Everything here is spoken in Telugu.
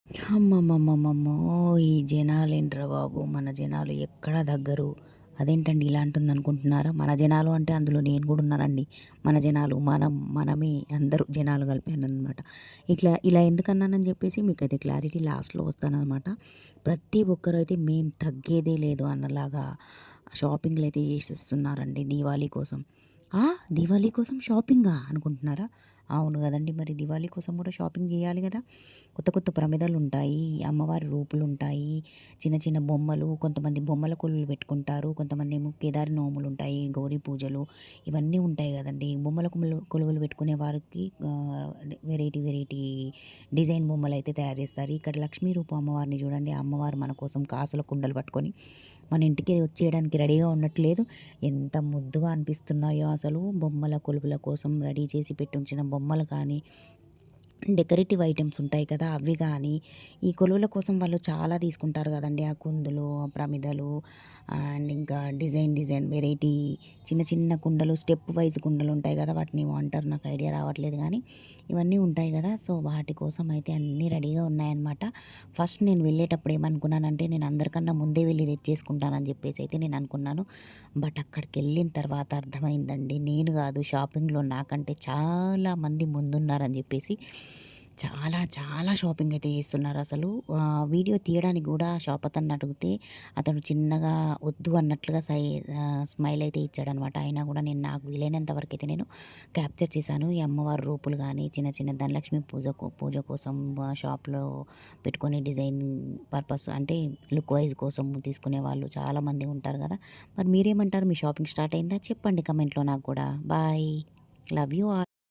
అమ్మమ్మమ్మమ్మమ్మో! ఈ జనాలేంట్రా బాబు! మన జనాలు ఎక్కడ దగ్గరు. అదేంటండి ఇలా అంటుందనుకుంటున్నారా? మన జనాలు అంటే అందులో నేను గూడా ఉన్నానండి. మన జనాలు, మనమే అందరూ జనాలు కలిపాననమాట. ఇలా ఎందుకన్నానని జెప్పేసి మీకైతే క్లారిటీ లాస్ట్‌లో వస్తాననమాట. ప్రతి ఒక్కరైతే మేము తగ్గేదే లేదు అన్నలాగా షాపింగ్‌లయితే చేసేస్తున్నారండి దీవాళీ కోసం. ఆ! దీవాళీ కోసం షాపింగా అనుకుంటున్నారా? అవును గదండీ! మరి దివాళీ కోసం గూడా షాపింగ్ జేయాలి గదా! కొత్త కొత్త ప్రమిదలుంటాయి, అమ్మవారి రూపులుంటాయి, చిన్న చిన్న బొమ్మలు, కొంతమంది బొమ్మల కొలువులు పెట్టుకుంటారు. కొంతమందేమో కేదారి నోములుంటాయి, గౌరీ పూజలు ఇవన్నీ ఉంటాయి గదండీ! బొమ్మల కొలువులు పెట్టుకునే వారికి వెరైటీ వెరైటీ డిజైన్ బొమ్మలైతే తయారు జేస్తారు. ఇక్కడ లక్ష్మీ రూపం అమ్మవారిని జూడండి. ఆ అమ్మవారు మన కోసం కాసుల కుండలు పట్టుకొని మన ఇంటికి వచ్చేయడానికి రెడీగా ఉన్నట్టు లేదు. ఎంత ముద్దుగా అనిపిస్తున్నాయో అసలు బొమ్మల కొలువుల కోసం రెడీ చేసి పెట్టుంచిన బొమ్మలు కానీ, డెకరేటివ్ ఐటెమ్స్ ఉంటాయి కదా! అవి గానీ, ఈ కొలువుల కోసం వాళ్ళు చాలా తీసుకుంటారు గదండీ! ఆ కుందులు, ఆ ప్రమిదలు అండ్ ఇంకా డిజైన్ వెరైటీ చిన్న చిన్న కుండలు, స్టెప్ వైస్ కుండలుంటాయి గదా! వాటినేమో అంటారు. నాకు ఐడియా రావట్లేదు గానీ, ఇవన్నీ ఉంటాయి గదా! సో, వాటి కోసం అయితే అన్నీ రెడీగా ఉన్నాయన్నమాట. ఫస్ట్ నేను వెళ్ళేటప్పుడు ఏమనుకున్నానంటే, నేను అందరికన్నా ముందే వెళ్లి తెచ్చేసుకుంటానని జెప్పేసి అయితే నేను అనుకున్నాను. బట్ అక్కడికెళ్ళిన తర్వాత అర్థమైందండి. నేను గాదు షాపింగ్‌లో నాకంటే చాలా మంది ముందున్నారని జెప్పేసి. చాలా చాలా షాపింగ్ అయితే చేస్తున్నారసలు. వీడియో తీయడానికి గూడా షాప్ అతన్ని అడిగితే అతడు చిన్నగా వద్దు అన్నట్లుగా స్మైల్ అయితే ఇచ్చాడనమాట. అయినా గూడా నాకు వీలైనంత వరకైతే నేను క్యాప్చర్ చేశాను. ఈ అమ్మవారి రూపులు గానీ, చిన్న చిన్న ధనలక్ష్మి పూజ కోసం షాప్‌లో పెట్టుకునే డిజైన్ పర్పస్ అంటే లుక్ వైజ్ కోసం తీసుకునే వాళ్ళు చాలామంది ఉంటారు గదా! మరి మీరేమంటారు? మీ షాపింగ్ స్టార్ట్ అయిందా? చెప్పండి కమెంట్‌లో నాకు గూడా. బాయ్. Love you all.